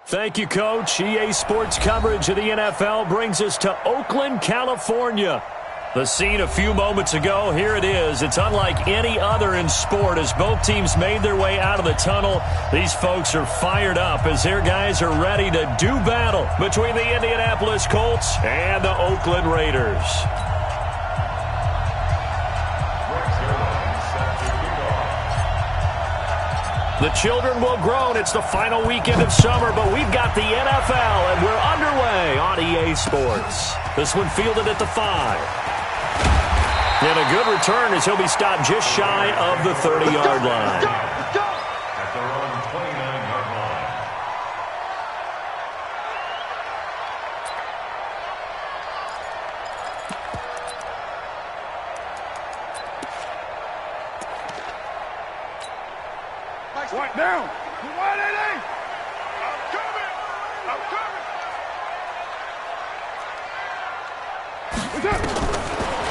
Thank you, Coach. EA Sports coverage of the NFL brings us to Oakland, California. The scene a few moments ago, here it is. It's unlike any other in sport as both teams made their way out of the tunnel. These folks are fired up as their guys are ready to do battle between the Indianapolis Colts and the Oakland Raiders. The children will groan. It's the final weekend of summer, but we've got the NFL, and we're underway on EA Sports. This one fielded at the 5. And a good return as he'll be stopped just shy of the 30-yard line. At their own 29-yard line. What down? 180. I'm coming.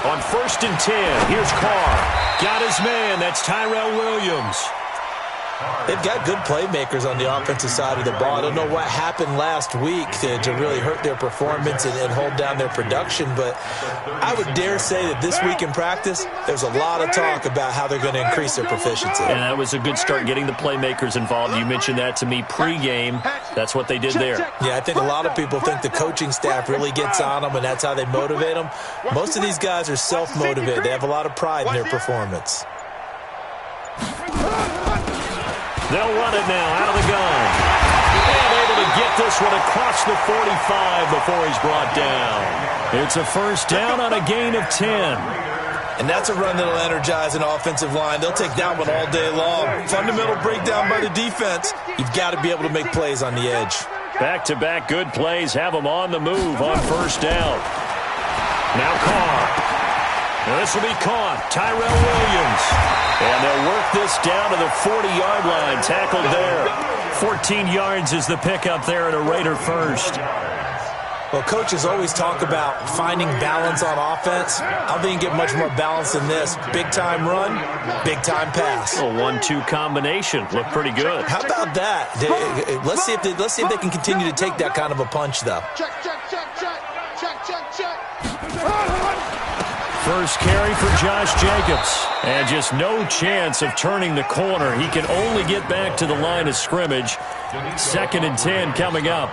On 1st and 10, here's Carr. Got his man. That's Tyrell Williams. They've got good playmakers on the offensive side of the ball. I don't know what happened last week to really hurt their performance and hold down their production, but I would dare say that this week in practice, there's a lot of talk about how they're going to increase their proficiency. And that was a good start getting the playmakers involved. You mentioned that to me pregame. That's what they did there. Yeah, I think a lot of people think the coaching staff really gets on them, and that's how they motivate them. Most of these guys are self-motivated. They have a lot of pride in their performance. They'll run it now out of the gun. And able to get this one across the 45 before he's brought down. It's a first down on a gain of 10. And that's a run that'll energize an offensive line. They'll take that one all day long. Fundamental breakdown by the defense. You've got to be able to make plays on the edge. Back-to-back good plays have them on the move on first down. Now Carr. Now this will be caught. Tyrell Williams. And they'll work this down to the 40-yard line. Tackled there. 14 yards is the pickup there at a Raider first. Well, coaches always talk about finding balance on offense. I don't think you can get much more balance than this. Big-time run, big-time pass. A 1-2 combination. Looked pretty good. How about that? Let's see if they can continue to take that kind of a punch, though. Check. First carry for Josh Jacobs. And just no chance of turning the corner. He can only get back to the line of scrimmage. 2nd and 10 coming up.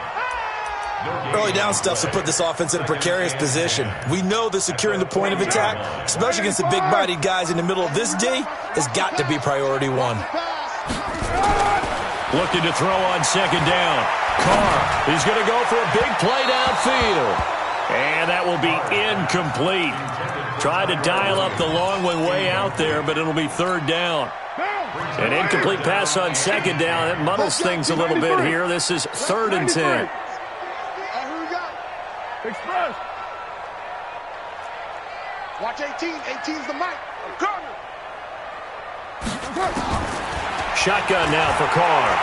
Early down stuff to put this offense in a precarious position. We know that securing the point of attack, especially against the big-bodied guys in the middle of this D, has got to be priority one. Looking to throw on 2nd down. Carr, he's going to go for a big play downfield. And that will be incomplete. Tried to dial up the long one way out there, but it'll be 3rd down. An incomplete pass on 2nd down. That muddles things a little bit here. This is 3rd and 10. Express. Watch 18. 18's the mic. Corner. Shotgun now for Carr.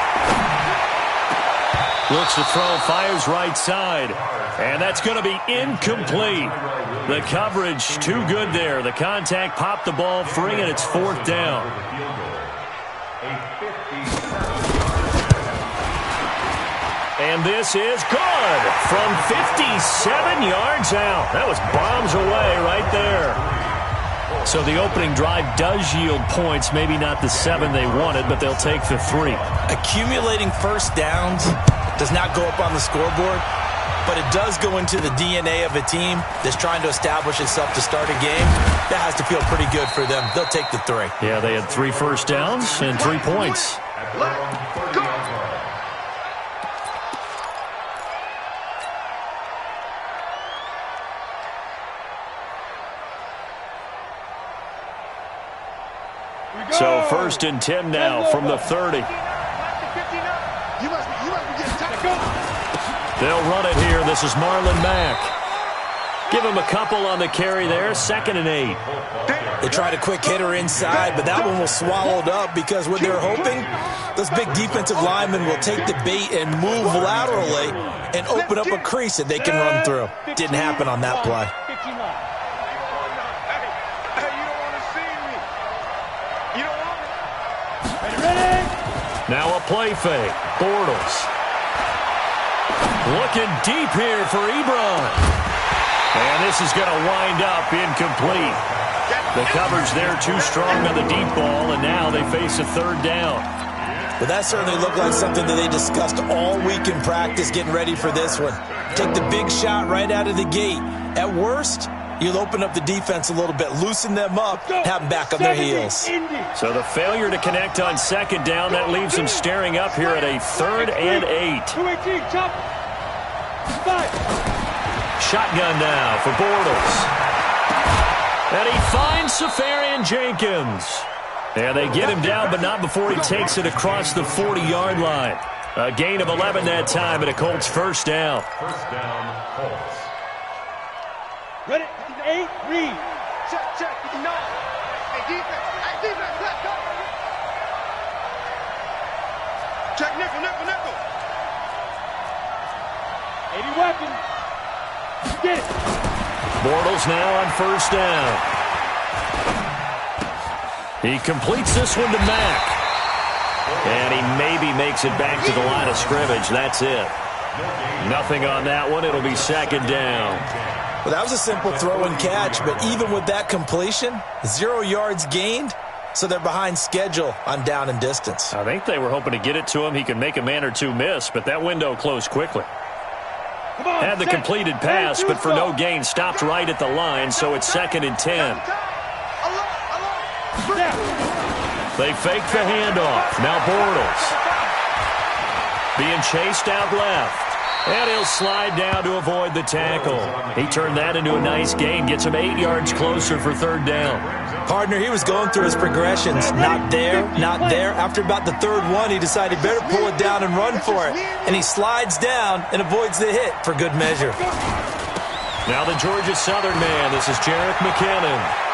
Looks to throw, fires right side. And that's going to be incomplete. The coverage too good there. The contact popped the ball free, and it's 4th down. And this is good from 57 yards out. That was bombs away right there. So the opening drive does yield points, maybe not the 7 they wanted, but they'll take the 3. Accumulating first downs does not go up on the scoreboard, but it does go into the DNA of a team that's trying to establish itself to start a game. That has to feel pretty good for them. They'll take the 3. Yeah, they had 3 first downs and 3 points. So 1st and 10 now from the 30. They'll run it here. This is Marlon Mack. Give him a couple on the carry there. 2nd and 8. They tried a quick hitter inside, but that one was swallowed up because what they're hoping, those big defensive linemen will take the bait and move laterally and open up a crease that they can run through. Didn't happen on that play. Now a play fake. Bortles. Looking deep here for Ebron. And this is going to wind up incomplete. The coverage there too strong on the deep ball, and now they face a third down. Well, that certainly looked like something that they discussed all week in practice getting ready for this one. Take the big shot right out of the gate. At worst, you'll open up the defense a little bit, loosen them up, have them back on their heels. So the failure to connect on second down, that leaves them staring up here at a 3rd and 8. Shotgun now for Bortles. And he finds Safarian Jenkins. And they get him down, but not before he takes it across the 40-yard line. A gain of 11 that time, and a Colts first down. First down, Colts. Ready? 8, read. Check. No. Hey, defense. Let's go. Check nickel. 80 weapon. Get it. Bortles now on first down. He completes this one to Mack. And he maybe makes it back to the line of scrimmage. That's it. Nothing on that one. It'll be second down. Well, that was a simple throw and catch, but even with that completion, 0 yards gained, so they're behind schedule on down and distance. I think they were hoping to get it to him. He could make a man or two miss, but that window closed quickly. Had the completed pass, but for no gain, stopped right at the line, so it's 2nd and 10. They fake the handoff. Now Bortles being chased out left. And he'll slide down to avoid the tackle. He turned that into a nice gain. Gets him 8 yards closer for third down. Partner, he was going through his progressions. Not there, not there. After about the third one, he decided better pull it down and run for it. And he slides down and avoids the hit for good measure. Now the Georgia Southern man. This is Jerick McKinnon.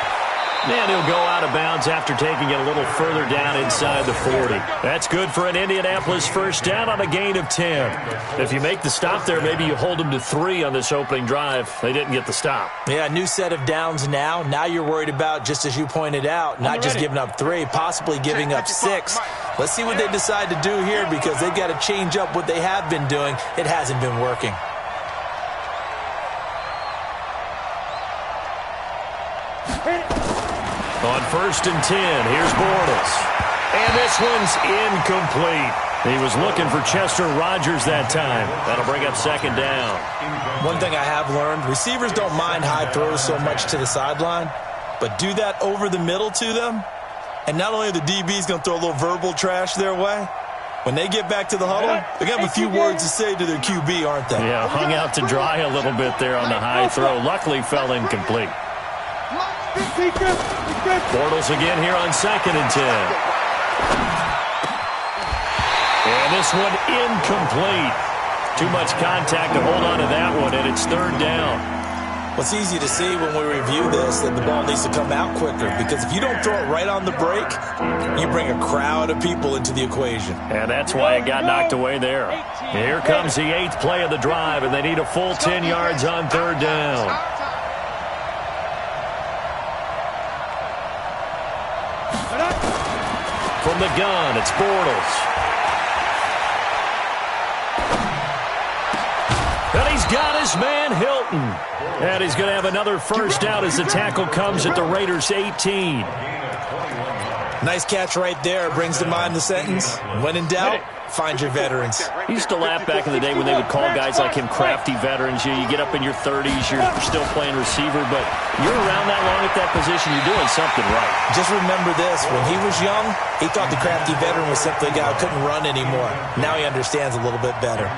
And he'll go out of bounds after taking it a little further down inside the 40. That's good for an Indianapolis first down on a gain of 10. If you make the stop there, maybe you hold them to 3 on this opening drive. They didn't get the stop. Yeah, new set of downs now. Now you're worried about, just as you pointed out, not just giving up 3, possibly giving up 6. Let's see what they decide to do here, because they've got to change up what they have been doing. It hasn't been working. On 1st and 10, here's Bortles. And this one's incomplete. He was looking for Chester Rogers that time. That'll bring up second down. One thing I have learned, receivers don't mind high throws so much to the sideline, but do that over the middle to them, and not only are the DBs going to throw a little verbal trash their way, when they get back to the huddle, they're going to have a few words to say to their QB, aren't they? Yeah, hung out to dry a little bit there on the high throw. Luckily fell incomplete. Bortles again here on 2nd and 10. And this one incomplete. Too much contact to hold on to that one, and it's third down. Well, it's easy to see when we review this that the ball needs to come out quicker, because if you don't throw it right on the break, you bring a crowd of people into the equation. And that's why it got knocked away there. Here comes the 8th play of the drive, and they need a full 10 yards on third down. From the gun, it's Bortles. And he's got his man Hilton. And he's going to have another first down as the tackle comes at the Raiders' 18. Nice catch right there. Brings to mind the sentence, when in doubt, find your veterans. He used to laugh back in the day when they would call guys like him crafty veterans. You get up in your 30s, you're still playing receiver, but you're around that long at that position, you're doing something right. Just remember this, when he was young, he thought the crafty veteran was simply a guy who couldn't run anymore. Now he understands a little bit better.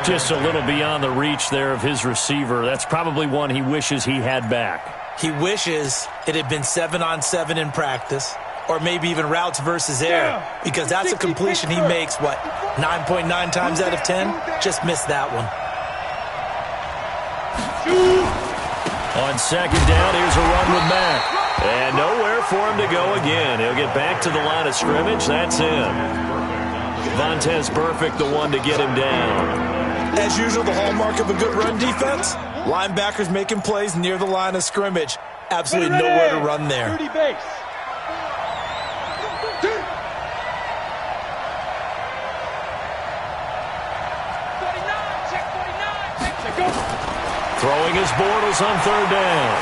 Just a little beyond the reach there of his receiver. That's probably one he wishes he had back. He wishes it had been 7-on-7 in practice, or maybe even routes versus air, because that's a completion he makes, 9.9 times out of 10? Just missed that one. On second down, here's a run with Mack. And nowhere for him to go again. He'll get back to the line of scrimmage. That's him. Vontez Burfict, the one to get him down. As usual, the hallmark of a good run defense, linebackers making plays near the line of scrimmage. Absolutely nowhere to run there. Throwing his Bortles on third down.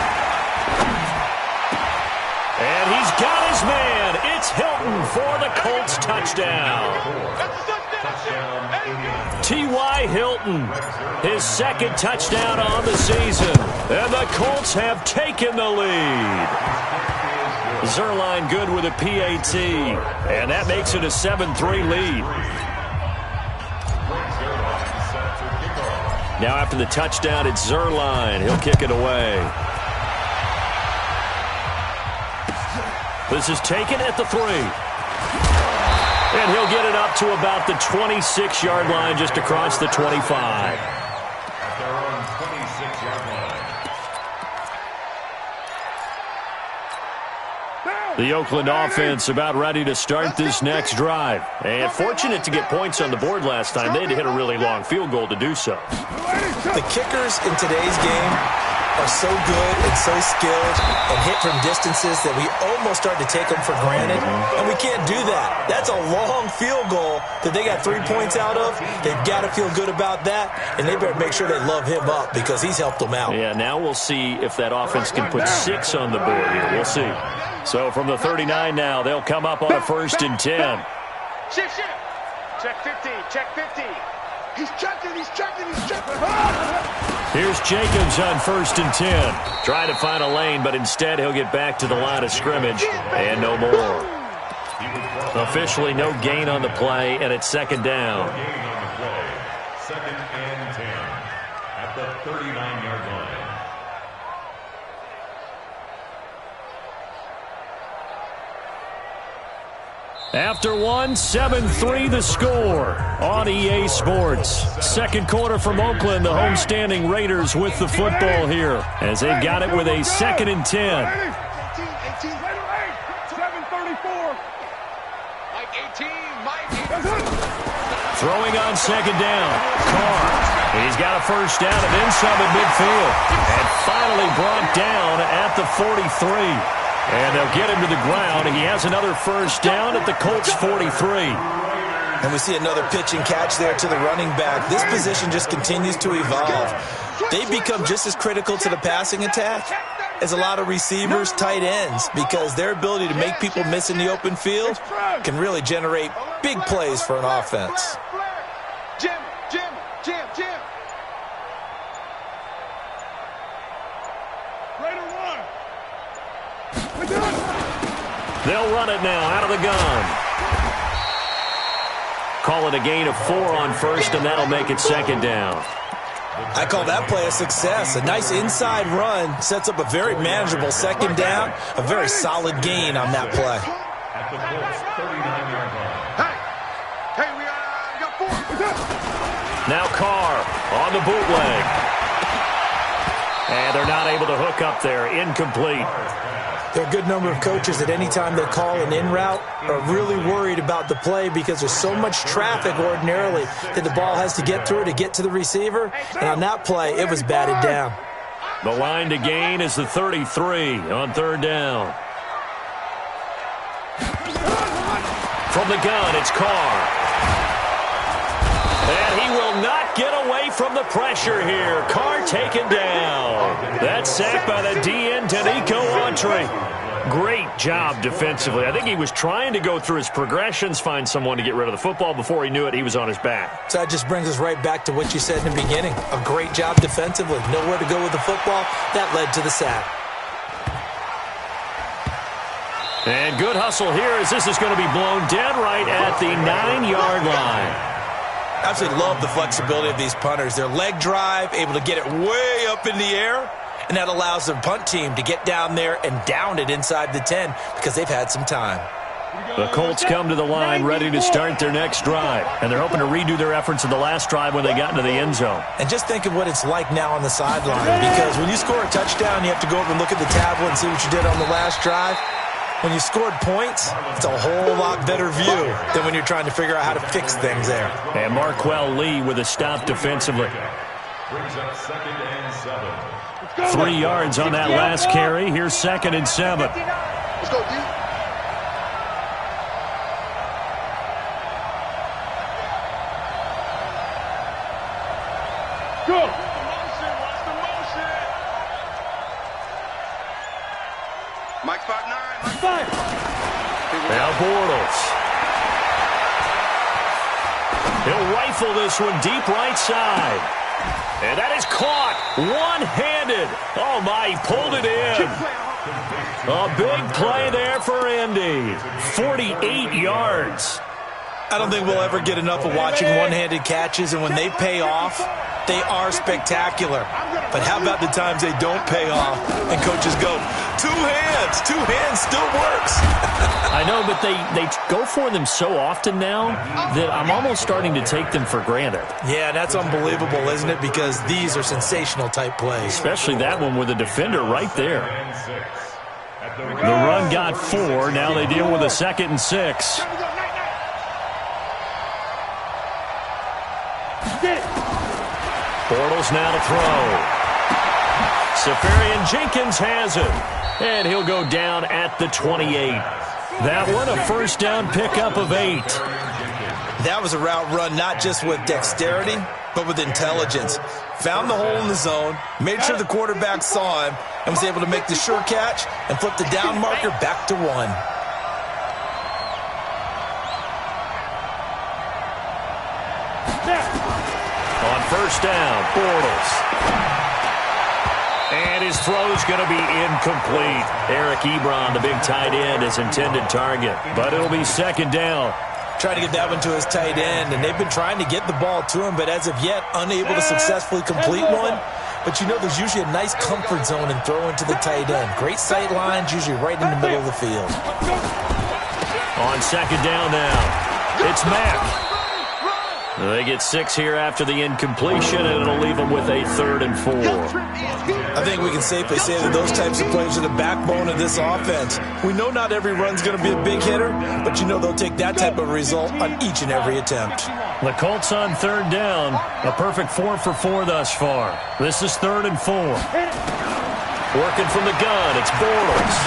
And he's got his man. It's Hilton for the Colts touchdown. T.Y. Hilton, his second touchdown on the season. And the Colts have taken the lead. Zerline good with a PAT. And that makes it a 7-3 lead. Now after the touchdown, it's Zerline. He'll kick it away. This is taken at the 3. And he'll get it up to about the 26-yard line, just across the 25. At their own 26-yard line. The Oakland offense about ready to start this next drive. And fortunate to get points on the board last time. They had to hit a really long field goal to do so. The kickers in today's game are so good and so skilled and hit from distances that we almost start to take them for granted, and we can't do that. That's a long field goal that they got 3 points out of. They've got to feel good about that, and they better make sure they love him up because he's helped them out. Yeah, now we'll see if that offense can put 6 on the board here. We'll see. So from the 39 now, they'll come up on a 1st and 10. Shift. Check 50, check 50. He's checking. Here's Jacobs on 1st and 10. Trying to find a lane, but instead he'll get back to the line of scrimmage and no more. Officially no gain on the play, and it's 2nd down. Gain on the play. 2nd and 10 at the 39-yard line. After one, 7-3 the score on EA Sports. Second quarter from Oakland, the homestanding Raiders with the football here as they've got it with a 2nd and 10. 7:34. Mike 18. Throwing on 2nd down. Carr. He's got a 1st down and then some at midfield. And finally brought down at the 43. And they'll get him to the ground. He has another 1st down at the Colts 43. And we see another pitch and catch there to the running back. This position just continues to evolve. They become just as critical to the passing attack as a lot of receivers, tight ends, because their ability to make people miss in the open field can really generate big plays for an offense. Jim. Raider 1. They'll run it now out of the gun. Call it a gain of 4 on 1st, and that'll make it 2nd down. I call that play a success. A nice inside run sets up a very manageable 2nd down, a very solid gain on that play. At the Colts 39-yard line. Hey, we got 4. Now Carr on the bootleg. And they're not able to hook up there. Incomplete. There are a good number of coaches that any time they call an in route are really worried about the play because there's so much traffic ordinarily that the ball has to get through to get to the receiver. And on that play, it was batted down. The line to gain is the 33 on 3rd down. From the gun, it's Carr. And he will not get away from the pressure here. Carr taken down. That's sacked by the DN, Danico Autry. Great job defensively. I think he was trying to go through his progressions, find someone to get rid of the football. Before he knew it, he was on his back. So that just brings us right back to what you said in the beginning. A great job defensively. Nowhere to go with the football. That led to the sack. And good hustle here as this is going to be blown dead right at the 9-yard line. Absolutely love the flexibility of these punters. Their leg drive, able to get it way up in the air, and that allows the punt team to get down there and down it inside the 10 because they've had some time. The Colts come to the line ready to start their next drive, and they're hoping to redo their efforts in the last drive when they got into the end zone. And just think of what it's like now on the sideline, because when you score a touchdown, you have to go over and look at the tablet and see what you did on the last drive. When you scored points, it's a whole lot better view than when you're trying to figure out how to fix things there. And Marquell Lee with a stop defensively. Brings up 2nd and 7. 3 yards on that last carry. Here's 2nd and 7. Let's go, dude. Go. Watch the motion. Bortles. He'll rifle this one deep right side. And that is caught one-handed. Oh, my, he pulled it in. A big play there for Indy. 48 yards. I don't think we'll ever get enough of watching one-handed catches, and when they pay off, they are spectacular. But how about the times they don't pay off, and coaches go, two hands still works. I know, but they go for them so often now that I'm almost starting to take them for granted. Yeah, that's unbelievable, isn't it? Because these are sensational-type plays. Especially that one with the defender right there. The run got 4. Now they deal with a 2nd and 6. Bortles now to throw. Safarian Jenkins has it. And he'll go down at the 28. That one a first down pickup of 8. That was a route run not just with dexterity, but with intelligence. Found the hole in the zone, made sure the quarterback saw him, and was able to make the sure catch and flip the down marker back to 1. On first down, Bortles. And his throw's going to be incomplete. Eric Ebron, the big tight end, his intended target. But it'll be 2nd down. Trying to get that one to his tight end, and they've been trying to get the ball to him, but as of yet, unable to successfully complete one. But you know there's usually a nice comfort zone in throwing to the tight end. Great sight lines, usually right in the middle of the field. On 2nd down now, it's Mack. They get 6 here after the incompletion, and it'll leave them with a 3rd and 4. I think we can safely say that those types of plays are the backbone of this offense. We know not every run's going to be a big hitter, but you know they'll take that type of result on each and every attempt. The Colts on 3rd down. A perfect 4 for 4 thus far. This is 3rd and 4. Working from the gun, it's Bortles.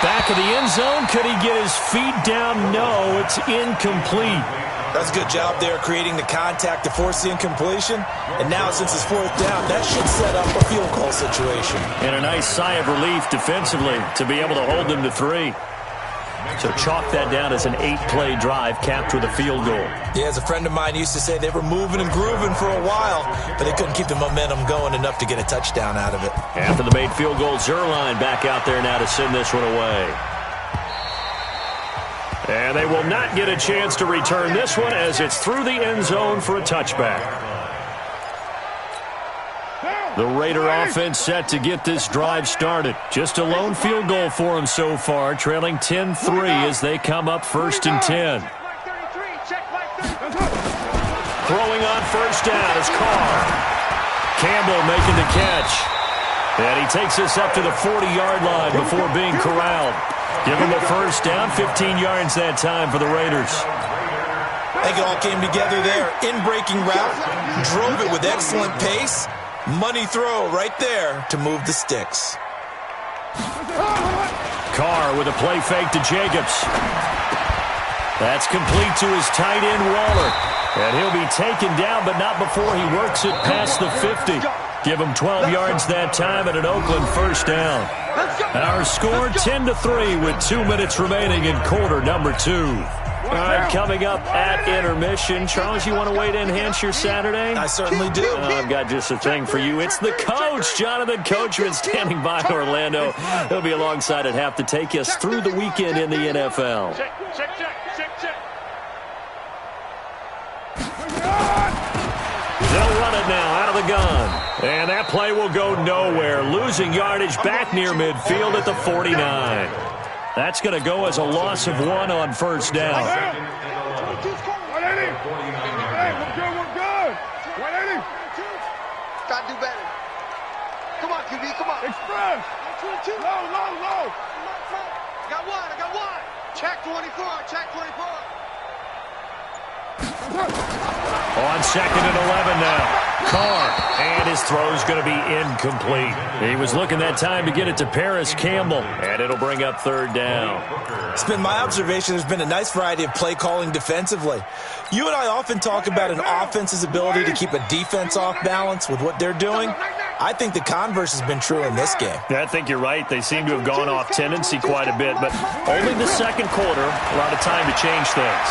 Back of the end zone. Could he get his feet down? No, it's incomplete. That's a good job there creating the contact to force the incompletion. And now since it's 4th down, that should set up a field goal situation. And a nice sigh of relief defensively to be able to hold them to 3. So chalk that down as an 8-play drive capped with a field goal. Yeah, as a friend of mine used to say, they were moving and grooving for a while, but they couldn't keep the momentum going enough to get a touchdown out of it. After the made field goal, Zerline back out there now to send this one away. And they will not get a chance to return this one as it's through the end zone for a touchback. The Raider offense set to get this drive started. Just a lone field goal for them so far, trailing 10-3 as they come up 1st and 10. Throwing on first down is Carr. Campbell making the catch. And he takes us up to the 40-yard line before being corralled. Give him a first down, 15 yards that time for the Raiders. I think it all came together there. In-breaking route, drove it with excellent pace. Money throw right there to move the sticks. Carr with a play fake to Jacobs. That's complete to his tight end, Waller. And he'll be taken down, but not before he works it past the 50. Give him 12 yards that time and an Oakland first down. Our score 10-3 with 2 minutes remaining in quarter number 2. All right, coming up at intermission. Charles, you want to wait to enhance your Saturday? I certainly do. I've got just a thing for you. It's the coach, Jonathan Coachman, standing by in Orlando. He'll be alongside at half to take us through the weekend in the NFL. Check. They'll run it now out of the gun. And that play will go nowhere. Losing yardage back near midfield at the 49. That's going to go as a loss of 1 on first down. We're good. Gotta do better. Come on, QB, come on. Express. Low. I got one. Check 24. On 2nd and 11 now. Carr, and his throw's going to be incomplete. He was looking that time to get it to Paris Campbell, and it'll bring up 3rd down. It's been my observation there's been a nice variety of play calling defensively. You and I often talk about an offense's ability to keep a defense off balance with what they're doing. I think the converse has been true in this game. Yeah, I think you're right. They seem to have gone off tendency quite a bit, but only the second quarter. A lot of time to change things.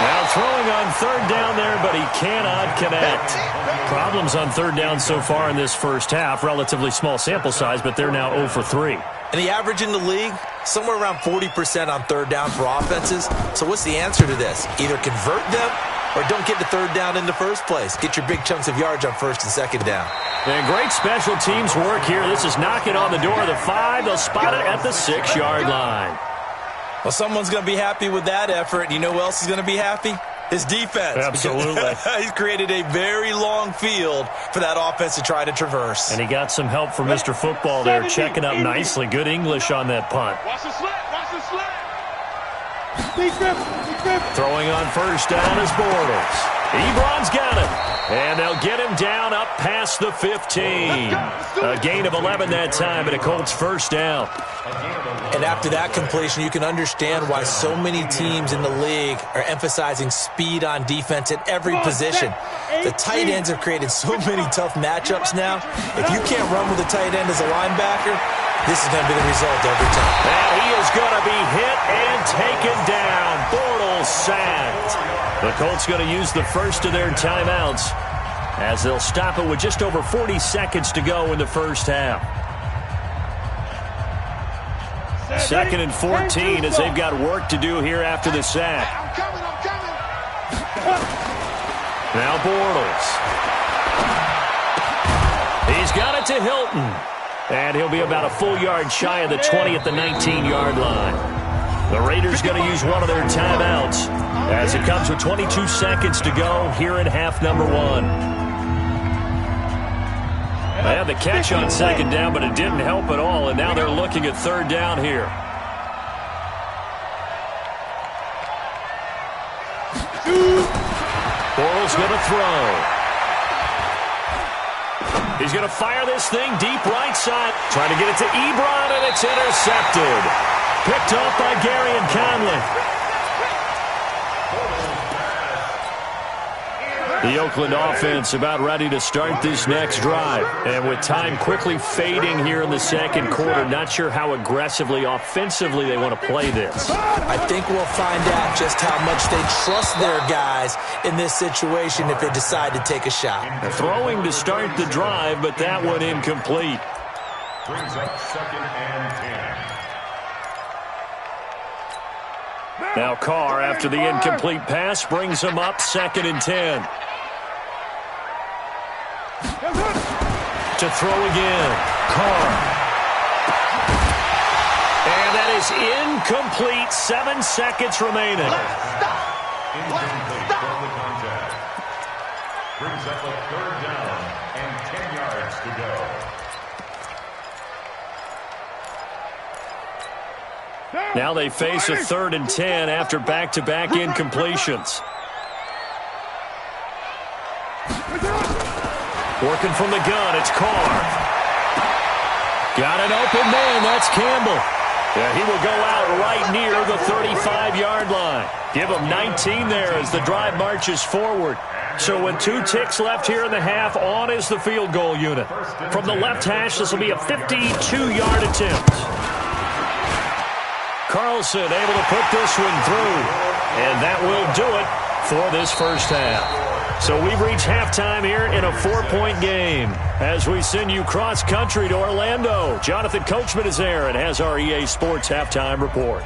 Now throwing on third down there, but he cannot connect. Problems on third down so far in this first half. Relatively small sample size, but they're now 0 for 3. And the average in the league, somewhere around 40% on third down for offenses. So what's the answer to this? Either convert them or don't get to third down in the first place. Get your big chunks of yards on first and second down. And great special teams work here. This is knocking on the door of the 5. They'll spot it at the 6-yard line. Well, someone's going to be happy with that effort. You know who else is going to be happy? His defense. Absolutely. He's created a very long field for that offense to try to traverse. And he got some help from Mr. Football there, checking up nicely. Good English on that punt. Watch the slant. Watch the slant. Throwing on first down is Bortles. Ebron's got it. And they'll get him down up past the 15. A gain of 11 that time, and a Colts first down. And after that completion, you can understand why so many teams in the league are emphasizing speed on defense at every position. The tight ends have created so many tough matchups now. If you can't run with a tight end as a linebacker, this is going to be the result every time. And he is going to be hit and taken down. Bortles sacked. The Colts going to use the first of their timeouts as they'll stop it with just over 40 seconds to go in the first half. 2nd and 14 as they've got work to do here after the sack. I'm coming. Now Bortles. He's got it to Hilton. And he'll be about a full yard shy of the 20 at the 19-yard line. The Raiders going to use one of their timeouts as it comes with 22 seconds to go here in half number 1. They had the catch on second down, but it didn't help at all, and now they're looking at third down here. Bortles going to throw. He's going to fire this thing deep right side. Trying to get it to Ebron, and it's intercepted. Picked off by Gary and Conley. The Oakland offense about ready to start this next drive. And with time quickly fading here in the second quarter, not sure how aggressively, offensively they want to play this. I think we'll find out just how much they trust their guys in this situation if they decide to take a shot. Throwing to start the drive, but that one incomplete. Brings up 2nd and 10. Now Carr, after the incomplete pass, brings him up 2nd and 10. To throw again. Carr. And that is incomplete. 7 seconds remaining. Incomplete from the contact. Brings up a 3rd down and 10 yards to go. Now they face a 3rd and 10 after back-to-back incompletions. Working from the gun, it's Carr. Got an open man, that's Campbell. Yeah, he will go out right near the 35-yard line. Give him 19 there as the drive marches forward. So with 2 ticks left here in the half, on is the field goal unit. From the left hash, this will be a 52-yard attempt. Carlson able to put this one through. And that will do it for this first half. So we've reached halftime here in a 4-point game as we send you cross-country to Orlando. Jonathan Coachman is there and has our EA Sports halftime report.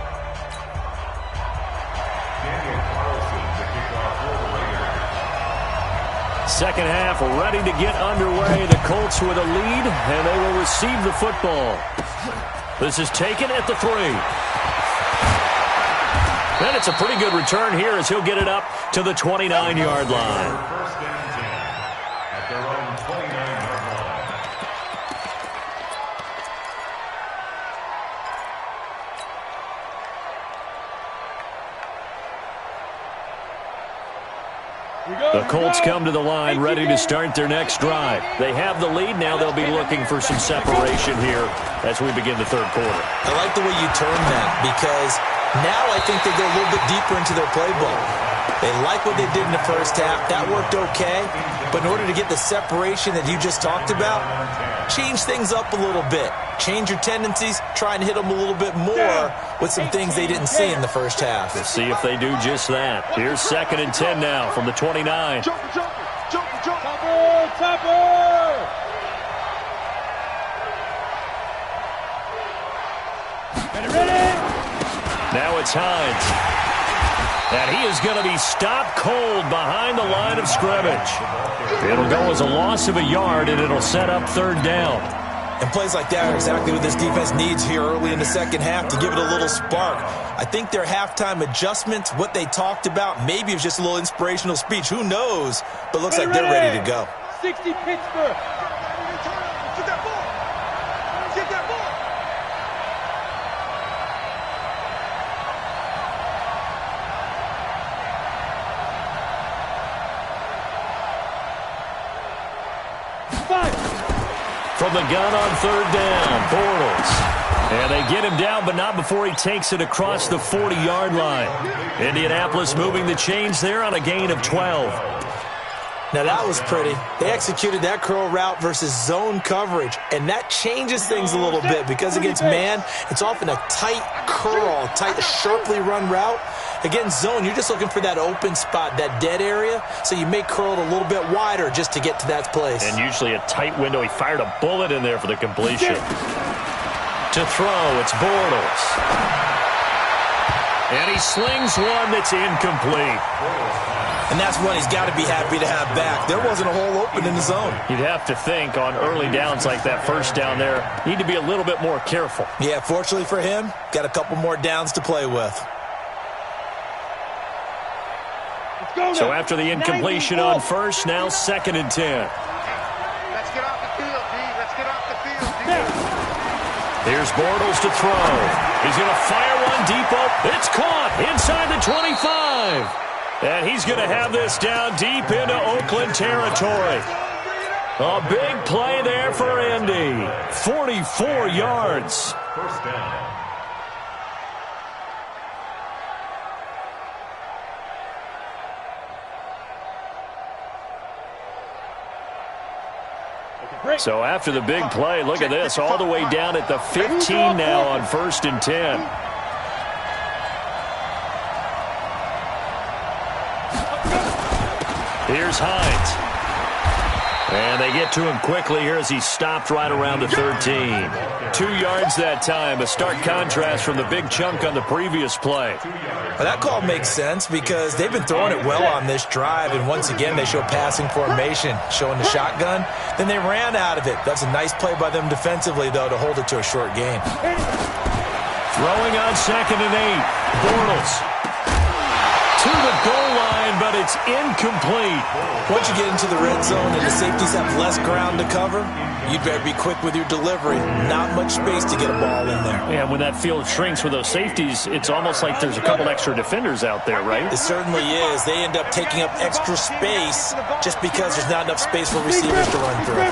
Second half ready to get underway. The Colts with a lead, and they will receive the football. This is taken at the 3. And it's a pretty good return here as he'll get it up to the 29-yard line. 1st and 10 at their own 29-yard line. The Colts come to the line ready to start their next drive. They have the lead. Now they'll be looking for some separation here as we begin the third quarter. I like the way you term that because now I think they go a little bit deeper into their playbook. They like what they did in the first half. That worked okay. But in order to get the separation that you just talked about, change things up a little bit. Change your tendencies. Try and hit them a little bit more with some things they didn't see in the first half. We'll see if they do just that. Here's 2nd and 10 now from the 29. Now it's Hines. And he is going to be stopped cold behind the line of scrimmage. It'll go as a loss of a yard, and it'll set up 3rd down. And plays like that are exactly what this defense needs here early in the second half to give it a little spark. I think their halftime adjustments, what they talked about, maybe it was just a little inspirational speech. Who knows? But looks like they're ready to go. 60 Pittsburgh. Get that ball. Get that ball. From the gun on 3rd down, Bortles. And they get him down, but not before he takes it across the 40-yard line. Indianapolis moving the chains there on a gain of 12. Now that was pretty. They executed that curl route versus zone coverage, and that changes things a little bit because against man, it's often a tight curl, tight, sharply run route. Against zone, you're just looking for that open spot, that dead area, so you may curl it a little bit wider just to get to that place. And usually a tight window. He fired a bullet in there for the completion. To throw, it's Bortles. And he slings one that's incomplete. And that's one he's got to be happy to have back. There wasn't a hole open in the zone. You'd have to think on early downs like that first down there, need to be a little bit more careful. Yeah, fortunately for him, got a couple more downs to play with. So after the incompletion on first, now 2nd and 10. Let's get off the field, D. Let's get off the field, D. Here's Bortles to throw. He's going to fire one deep up. It's caught inside the 25. And he's going to have this down deep into Oakland territory. A big play there for Indy. 44 yards. 1st down. So after the big play, look at this, all the way down at the 15 now on 1st and 10. Here's Hines. And they get to him quickly here as he stopped right around the 13. 2 yards that time, a stark contrast from the big chunk on the previous play. Well, that call makes sense because they've been throwing it well on this drive, and once again they show passing formation, showing the shotgun. Then they ran out of it. That's a nice play by them defensively, though, to hold it to a short gain. Throwing on 2nd and 8. Bortles to the goal line, but it's incomplete. Once you get into the red zone and the safeties have less ground to cover, you'd better be quick with your delivery. Not much space to get a ball in there. Yeah, when that field shrinks with those safeties, it's almost like there's a couple extra defenders out there, right? It certainly is. They end up taking up extra space just because there's not enough space for receivers to run through.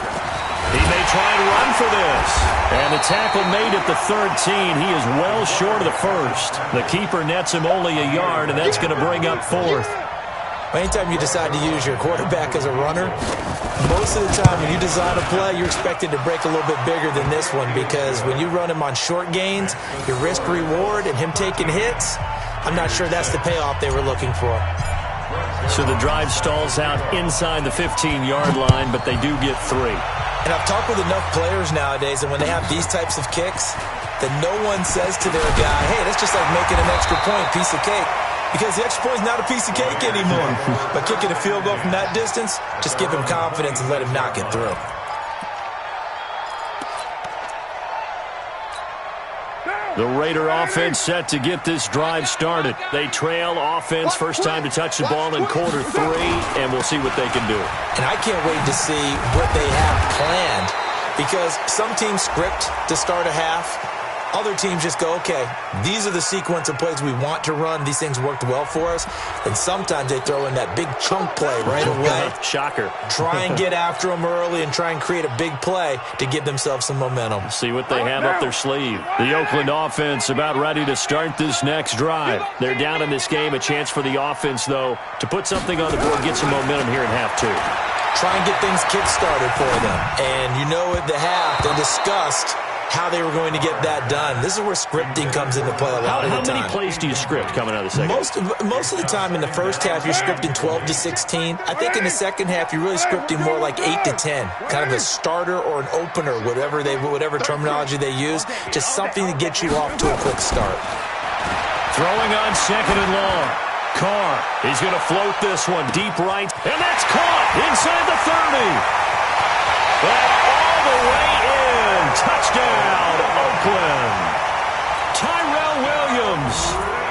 He may try and run for this. And the tackle made at the 13. He is well short of the first. The keeper nets him only a yard, and that's going to bring up 4th. Anytime you decide to use your quarterback as a runner, most of the time when you design a play, you're expected to break a little bit bigger than this one because when you run him on short gains, your risk-reward and him taking hits, I'm not sure that's the payoff they were looking for. So the drive stalls out inside the 15-yard line, but they do get 3. And I've talked with enough players nowadays that when they have these types of kicks, that no one says to their guy, hey, that's just like making an extra point, piece of cake. Because the extra point is not a piece of cake anymore. But kicking a field goal from that distance, just give him confidence and let him knock it through. The Raider offense set to get this drive started. They trail offense, first time to touch the ball in quarter 3, and we'll see what they can do. And I can't wait to see what they have planned because some teams script to start a half. Other teams just go, okay, these are the sequence of plays we want to run. These things worked well for us. And sometimes they throw in that big chunk play right away. Shocker. Try and get after them early and try and create a big play to give themselves some momentum. See what they have up their sleeve. The Oakland offense about ready to start this next drive. They're down in this game. A chance for the offense, though, to put something on the board, get some momentum here in half 2. Try and get things kick-started for them. And you know at the half, they discussed how they were going to get that done. This is where scripting comes into play a lot of the time. How many plays do you script coming out of the second? Most of the time in the first half, you're scripting 12 to 16. I think in the second half, you're really scripting more like 8 to 10. Kind of a starter or an opener, whatever terminology they use. Just something to get you off to a quick start. Throwing on second and long. Carr, he's going to float this one deep right, and that's caught inside the 30. And all the way in. Touchdown, Oakland. Tyrell Williams,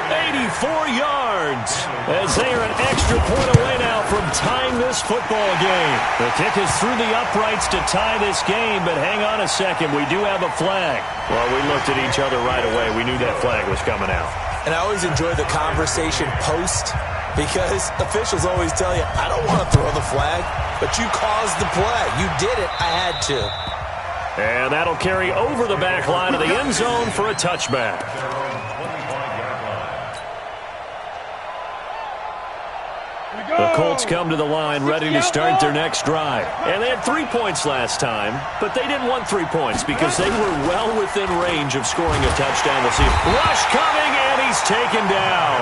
84 yards, as they are an extra point away now from tying this football game. The kick is through the uprights to tie this game, but hang on a second. We do have a flag. Well, we looked at each other right away. We knew that flag was coming out. And I always enjoy the conversation post because officials always tell you, I don't want to throw the flag, but you caused the play. You did it. I had to. And that'll carry over the back line of the end zone for a touchback. The Colts come to the line ready to start their next drive. And they had 3 points last time, but they didn't want 3 points because they were well within range of scoring a touchdown. We'll see. Rush coming, and he's taken down.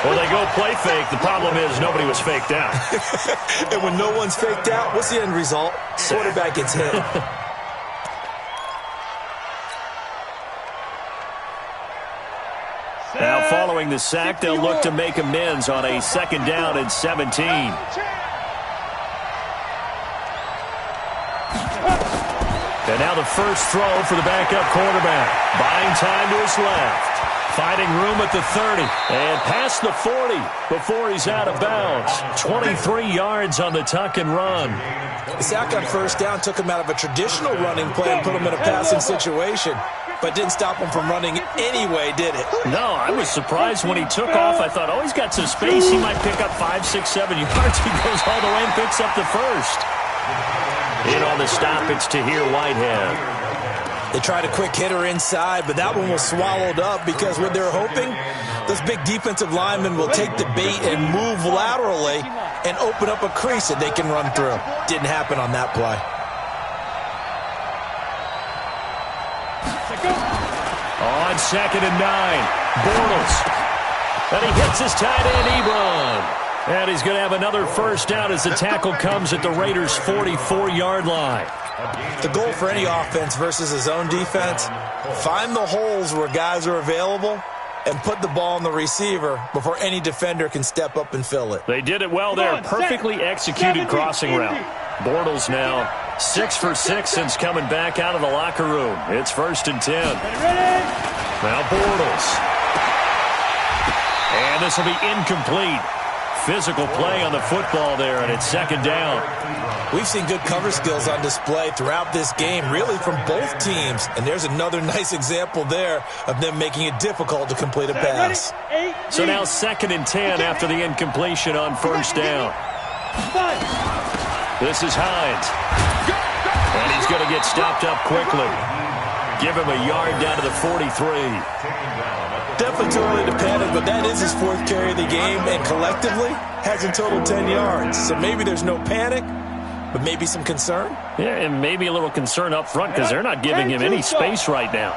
Well, they go play fake. The problem is nobody was faked out. And when no one's faked out, what's the end result? Quarterback gets hit. Now, following the sack, they'll look to make amends on a second down and 17. And now the first throw for the backup quarterback. Buying time to his left. Finding room at the 30. And past the 40 before he's out of bounds. 23 yards on the tuck and run. The sack on first down took him out of a traditional running play and put him in a passing situation. But didn't stop him from running anyway, did it? No, I was surprised when he took off. I thought, oh, he's got some space. He might pick up 5, 6, 7 yards. He goes all the way and picks up the first. In on the stop, it's Tahir Whitehead. They tried a quick hitter inside, but that one was swallowed up because what they're hoping, those big defensive linemen will take the bait and move laterally and open up a crease that they can run through. Didn't happen on that play. On second and 9, Bortles. And he hits his tight end, Ebron. And he's going to have another first down as the tackle comes at the Raiders' 44-yard line. The goal for any offense versus his own defense, find the holes where guys are available and put the ball on the receiver before any defender can step up and fill it. They did it well there. Perfectly executed crossing route. Bortles now 6 for 6 since coming back out of the locker room. It's 1st and 10. Now Bortles. And this will be incomplete. Physical play on the football there, and it's 2nd down. We've seen good cover skills on display throughout this game, really from both teams. And there's another nice example there of them making it difficult to complete a pass. So now 2nd and 10 after the incompletion on 1st down. This is Hines. And he's going to get stopped up quickly. Give him a yard down to the 43. Definitely too early to panic, but that is his 4th carry of the game, and collectively has in total 10 yards. So maybe there's no panic, but maybe some concern. Yeah, and maybe a little concern up front because they're not giving him any space right now.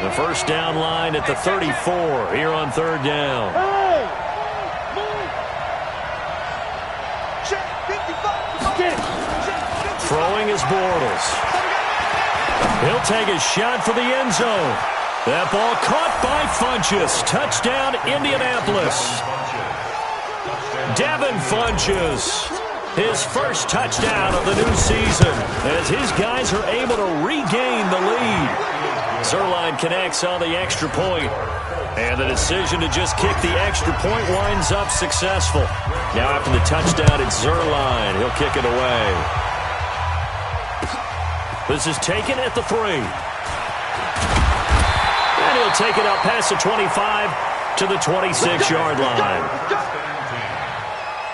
The first down line at the 34 here on 3rd down. Throwing is Bortles. He'll take a shot for the end zone. That ball caught by Funchess. Touchdown, Indianapolis. Devin Funchess, his first touchdown of the new season as his guys are able to regain the lead. Zerline connects on the extra point, and the decision to just kick the extra point winds up successful. Now after the touchdown, it's Zerline. He'll kick it away. This is taken at the 3. And he'll take it up past the 25 to the 26-yard line.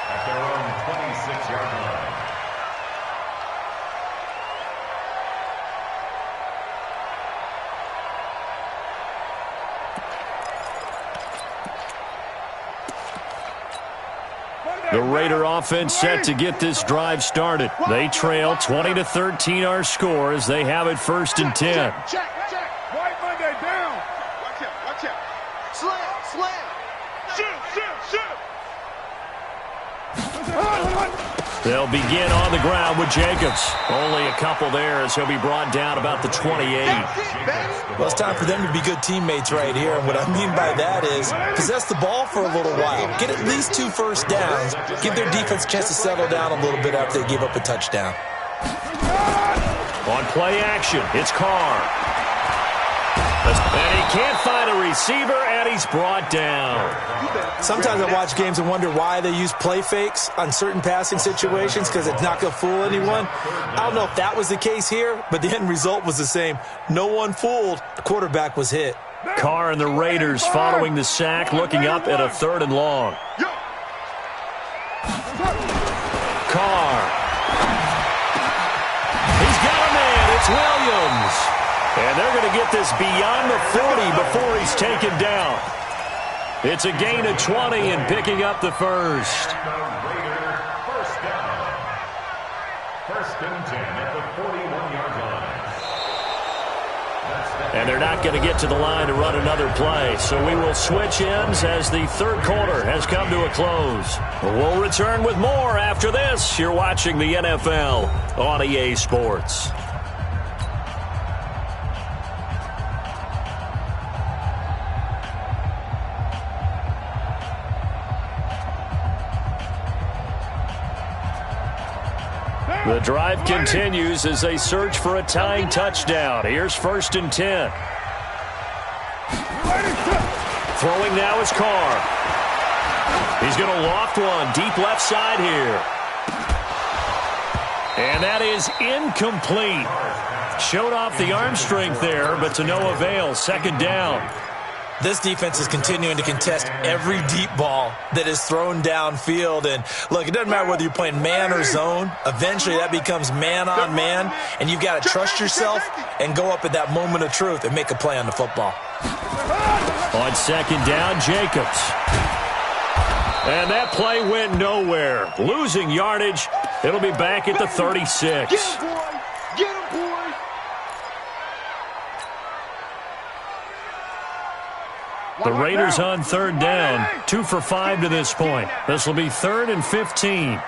At their own 26-yard line. The Raider offense set to get this drive started. They trail 20-13 our score as they have it 1st and 10. Check. White Monday down. Watch out. Slam. Shoot. They'll begin on the ground with Jacobs. Only a couple there as he'll be brought down about the 28. Well, it's time for them to be good teammates right here. And what I mean by that is possess the ball for a little while. Get at least 2 first downs. Give their defense a chance to settle down a little bit after they give up a touchdown. On play action, it's Carr. And he can't find a receiver, and he's brought down. Sometimes I watch games and wonder why they use play fakes on certain passing situations because it's not going to fool anyone. I don't know if that was the case here, but the end result was the same. No one fooled. The quarterback was hit. Carr and the Raiders following the sack, looking up at a 3rd and long. Carr. He's got a man. It's Williams. And they're going to get this beyond the 40 before he's taken down. It's a gain of 20 and picking up the first. Raider first down. 1st and 10 at the 41-yard line. And they're not going to get to the line to run another play. So we will switch ends as the 3rd quarter has come to a close. We'll return with more after this. You're watching the NFL on EA Sports. The drive continues as they search for a tying touchdown. Here's 1st and 10. Throwing now is Carr. He's going to loft one deep left side here. And that is incomplete. Showed off the arm strength there, but to no avail. 2nd down. This defense is continuing to contest every deep ball that is thrown downfield. And, look, it doesn't matter whether you're playing man or zone. Eventually, that becomes man-on-man, and you've got to trust yourself and go up at that moment of truth and make a play on the football. On 2nd down, Jacobs. And that play went nowhere. Losing yardage. It'll be back at the 36. Get him, boys. The Raiders on 3rd down, 2 for 5 to this point. This will be 3rd and 15.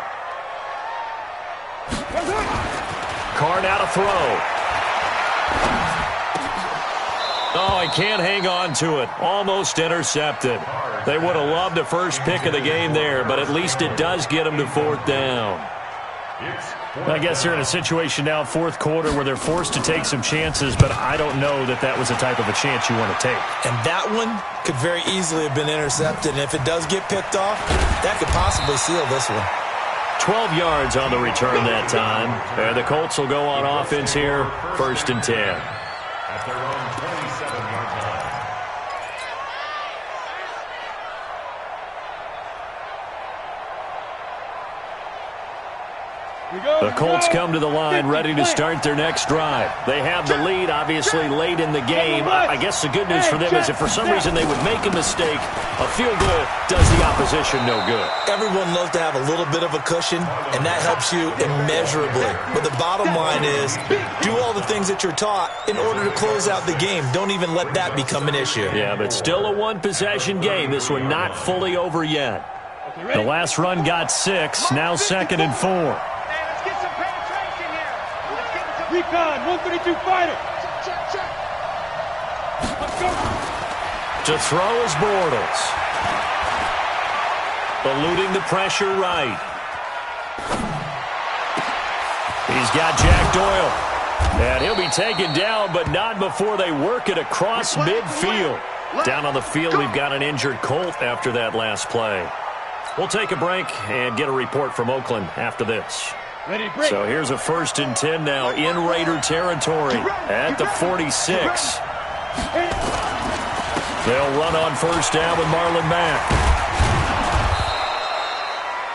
Carr now to throw. Oh, he can't hang on to it. Almost intercepted. They would have loved a first pick of the game there, but at least it does get them to 4th down. I guess they're in a situation now, 4th quarter, where they're forced to take some chances, but I don't know that that was the type of a chance you want to take. And that one could very easily have been intercepted, and if it does get picked off, that could possibly seal this one. 12 yards on the return that time. And the Colts will go on offense here, 1st and 10. At their own 27-yard line. The Colts come to the line ready to start their next drive. They have the lead, obviously, late in the game. I guess the good news for them is if for some reason they would make a mistake, a field goal does the opposition no good. Everyone loves to have a little bit of a cushion, and that helps you immeasurably. But the bottom line is do all the things that you're taught in order to close out the game. Don't even let that become an issue. Yeah, but still a one-possession game. This one not fully over yet. The last run got 6, now 2nd and 4. Recon, 132 fighter. Check. Let's go. To throw is Bortles. Eluding the pressure right. He's got Jack Doyle. And he'll be taken down, but not before they work it across midfield. Down on the field, we've got an injured Colt after that last play. We'll take a break and get a report from Oakland after this. So here's a 1st and 10 now in Raider territory at the 46. They'll run on first down with Marlon Mack.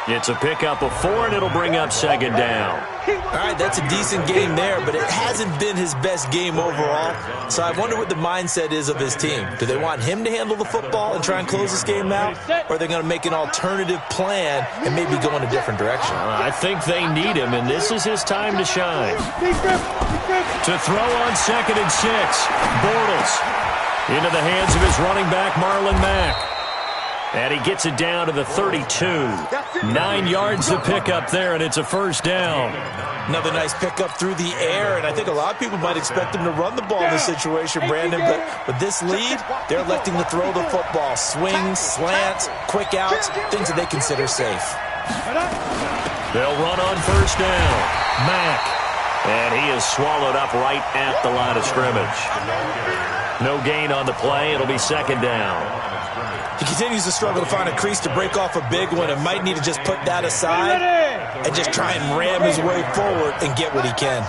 It's a pickup of 4, and it'll bring up second down. All right, that's a decent game there, but it hasn't been his best game overall. So I wonder what the mindset is of his team. Do they want him to handle the football and try and close this game out? Or are they going to make an alternative plan and maybe go in a different direction? I think they need him, and this is his time to shine. To throw on 2nd and 6. Bortles into the hands of his running back, Marlon Mack. And he gets it down to the 32. 9 yards to pick up there, and it's a first down. Another nice pickup through the air, and I think a lot of people might expect him to run the ball in this situation, Brandon, but with this lead, they're electing to throw the football. Swings, slants, quick outs, things that they consider safe. They'll run on first down. Mack. And he is swallowed up right at the line of scrimmage. No gain on the play. It'll be second down. He continues to struggle to find a crease to break off a big one and might need to just put that aside and just try and ram his way forward and get what he can.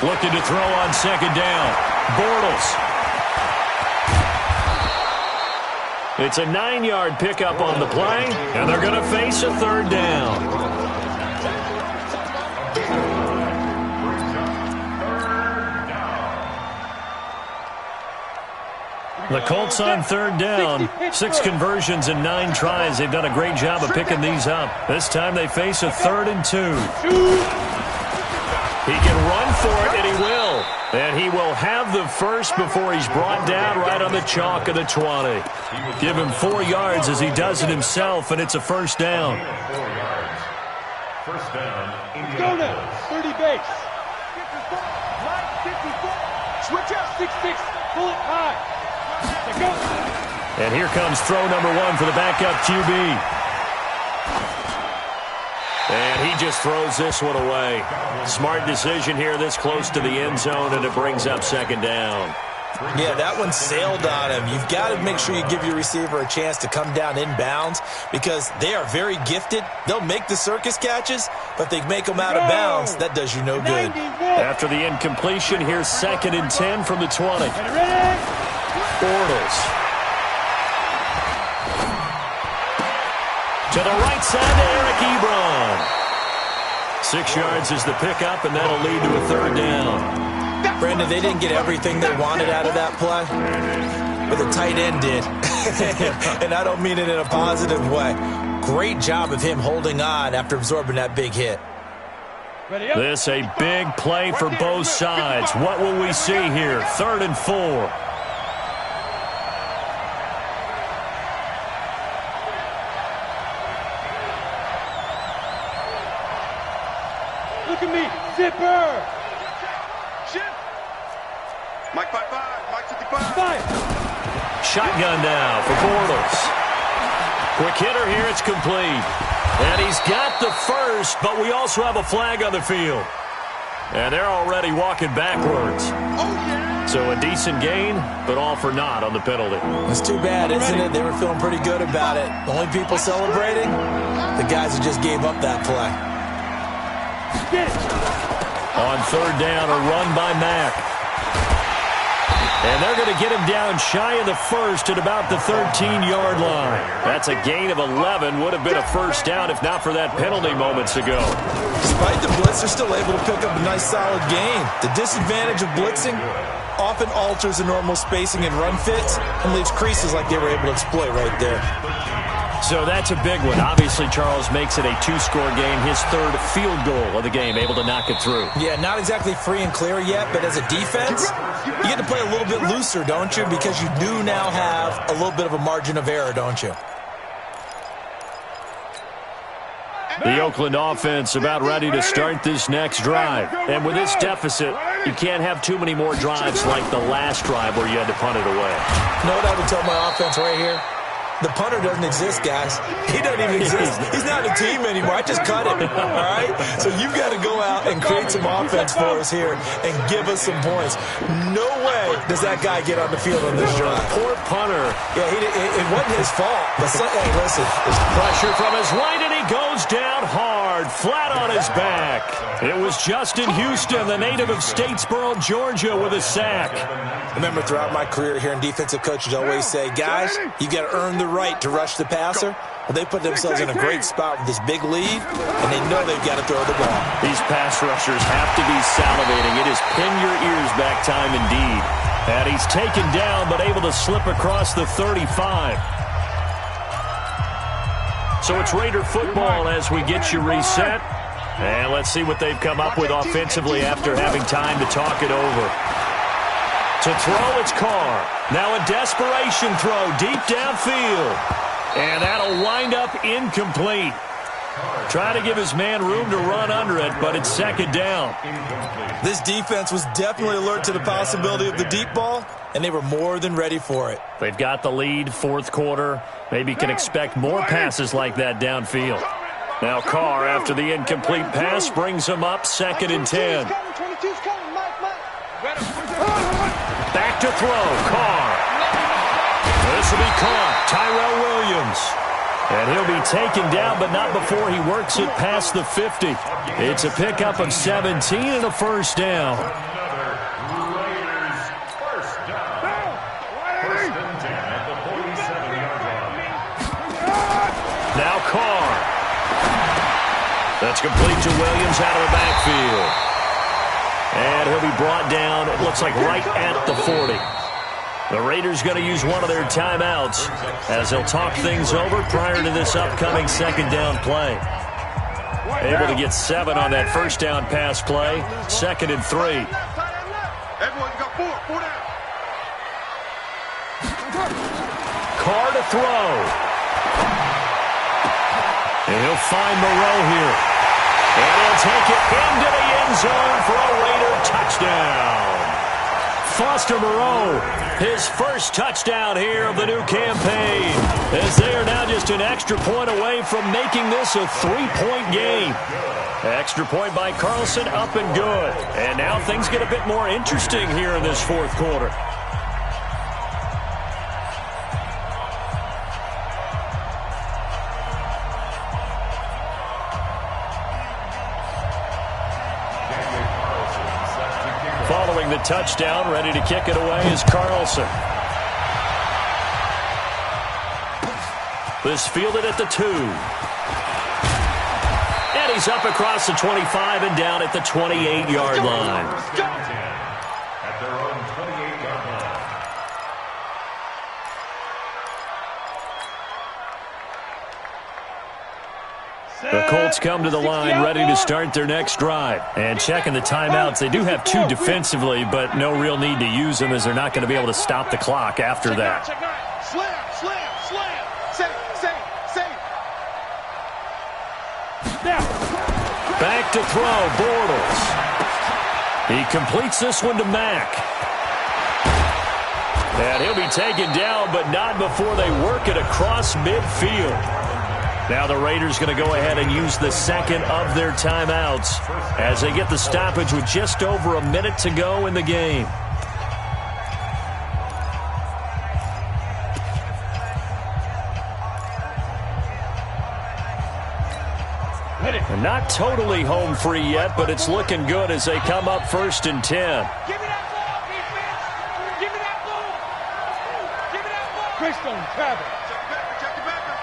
Looking to throw on second down. Bortles. It's a 9-yard pickup on the play, and they're going to face a third down. The Colts on third down. 6 conversions and 9 tries. They've done a great job of picking these up. This time they face a 3rd and 2. He can run for it, and he will. And he will have the first before he's brought down right on the chalk of the 20. Give him 4 yards as he does it himself, and it's a first down. 4 yards. First down, Go now, 30 base. 54. Switch out, 6-6. Pull it high. And here comes throw number 1 for the backup QB. And he just throws this one away. Smart decision here this close to the end zone, and it brings up second down. Yeah, that one sailed on him. You've got to make sure you give your receiver a chance to come down inbounds because they are very gifted. They'll make the circus catches, but if they make them out of bounds, that does you no good. After the incompletion, here's 2nd and 10 from the 20. Bortles. To the right side to Eric Ebron. 6 yards is the pickup, and that'll lead to a third down. Brandon, they didn't get everything they wanted out of that play, but the tight end did. And I don't mean it in a positive way. Great job of him holding on after absorbing that big hit. This a big play for both sides. What will we see here? 3rd and 4. Look at me, zipper. Shit. Mike 5-5, Mike 55. Shotgun now for Bortles. Quick hitter here, it's complete. And he's got the first, but we also have a flag on the field. And they're already walking backwards. Oh, yeah. So a decent gain, but all for naught on the penalty. It's too bad, isn't it? They were feeling pretty good about it. The only people celebrating, the guys who just gave up that play. On third down, a run by Mack. And they're going to get him down shy of the first at about the 13-yard line. That's a gain of 11. Would have been a first down if not for that penalty moments ago. Despite the blitz, they're still able to pick up a nice, solid gain. The disadvantage of blitzing often alters the normal spacing and run fits and leaves creases like they were able to exploit right there. So that's a big one. Obviously, Charles makes it a 2-score game. His 3rd field goal of the game, able to knock it through. Yeah, not exactly free and clear yet, but as a defense, you get to play a little bit looser, don't you? Because you do now have a little bit of a margin of error, don't you? The Oakland offense about ready to start this next drive. And with this deficit, you can't have too many more drives like the last drive where you had to punt it away. You know what I would tell my offense right here? The punter doesn't exist, guys. He doesn't even exist. He's not a team anymore. I just cut him, all right? So you've got to go out and create some offense for us here and give us some points. No way does that guy get on the field on this drive. Poor punter. Yeah, it wasn't his fault. But hey, listen. Pressure from his right, and he he goes down hard, flat on his back. It was Justin Houston, the native of Statesboro, Georgia, with a sack. Remember, throughout my career here in defensive coaches always say, guys, you got to earn the right to rush the passer. Well, they put themselves in a great spot with this big lead, and they know they've got to throw the ball. These pass rushers have to be salivating. It is pin your ears back time indeed. And he's taken down, but able to slip across the 35. So it's Raider football as we get you reset. And let's see what they've come up with offensively after having time to talk it over. To throw, it's Carr. Now a desperation throw deep downfield. And that'll wind up incomplete. Trying to give his man room to run under it, but it's second down. This defense was definitely alert to the possibility of the deep ball, and they were more than ready for it. They've got the lead, fourth quarter. Maybe can expect more passes like that downfield. Now Carr, after the incomplete pass, brings him up second and 10. Back to throw, Carr. This will be caught, Tyrell Williams. And he'll be taken down, but not before he works it past the 50. It's a pickup of 17 and a first down. Now Carr. That's complete to Williams out of the backfield. And he'll be brought down, it looks like right at the 40. The Raiders going to use one of their timeouts as they'll talk things over prior to this upcoming second down play. Able to get 7 on that first down pass play. Second and 3. Everyone got 4 down. Carr to throw. And he'll find Moreau here. And he'll take it into the end zone for a Raider touchdown. Foster Moreau, his first touchdown here of the new campaign, as they are now just an extra point away from making this a 3-point game. Extra point by Carlson, up and good. And now things get a bit more interesting here in this fourth quarter. Following the touchdown, ready to kick it away is Carlson. This fielded at the 2. And he's up across the 25 and down at the 28-yard line. At their own 28-yard line. The Colts come to the line ready to start their next drive. And checking the timeouts, they do have 2 defensively, but no real need to use them as they're not going to be able to stop the clock after that. Slam. Save. Back to throw, Bortles. He completes this one to Mack. And he'll be taken down, but not before they work it across midfield. Now the Raiders going to go ahead and use the second of their timeouts as they get the stoppage with just over a minute to go in the game. And not totally home free yet, but it's looking good as they come up first and 10. Give me that ball, defense. Give me that ball. Give me that ball. Chris don't grab it. Check the backer.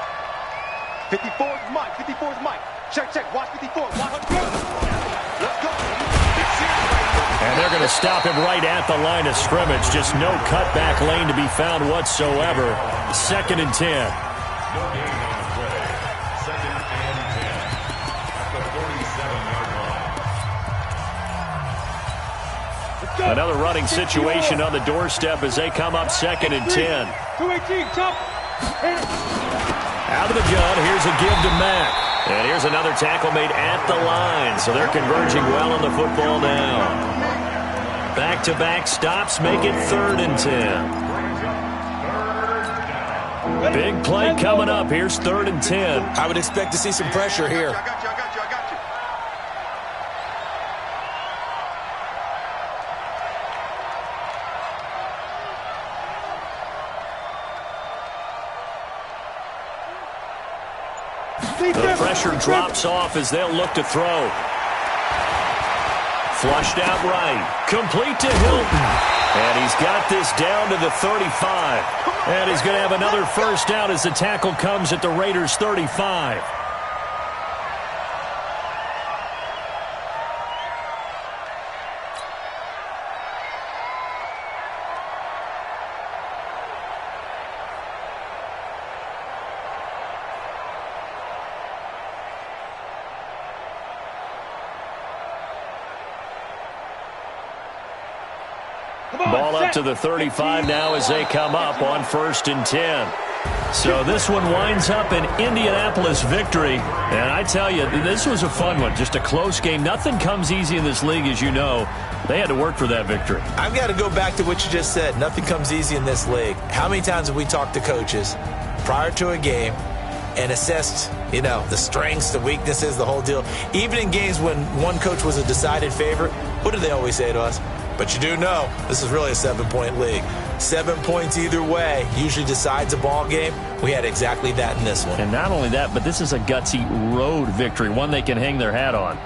54 is Mike. 54 is Mike. Check. Watch 54. Watch. Let's go. And they're going to stop him right at the line of scrimmage. Just no cutback lane to be found whatsoever. Second and 10. No gain on the play. Second and 10 at the 47-yard line. Another running situation on the doorstep as they come up second and 10. 218, top. Out of the gun, here's a give to Mack. And here's another tackle made at the line. So they're converging well on the football now. Back-to-back stops make it third and 10. Big play coming up. Here's third and 10. I would expect to see some pressure here. I got you. The the pressure drops off as they'll look to throw. Flushed out right. Complete to Hilton. And he's got this down to the 35. And he's going to have another first down as the tackle comes at the Raiders' 35. Ball up to the 35 now as they come up on 1st and 10. So this one winds up an Indianapolis victory. And I tell you, this was a fun one. Just a close game. Nothing comes easy in this league, as you know. They had to work for that victory. I've got to go back to what you just said. Nothing comes easy in this league. How many times have we talked to coaches prior to a game and assessed, the strengths, the weaknesses, the whole deal? Even in games when one coach was a decided favorite, what do they always say to us? But you do know this is really a 7-point league. 7 points either way usually decides a ball game. We had exactly that in this one. And not only that, but this is a gutsy road victory, one they can hang their hat on.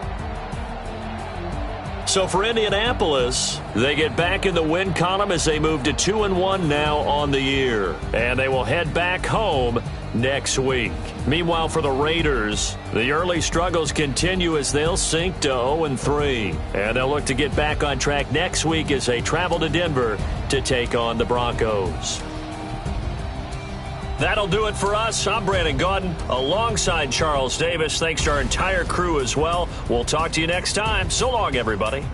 So for Indianapolis, they get back in the win column as they move to 2-1 now on the year. And they will head back home next week. Meanwhile, for the Raiders, the early struggles continue as they'll sink to 0-3. And they'll look to get back on track next week as they travel to Denver to take on the Broncos. That'll do it for us. I'm Brandon Gaudin alongside Charles Davis. Thanks to our entire crew as well. We'll talk to you next time. So long, everybody.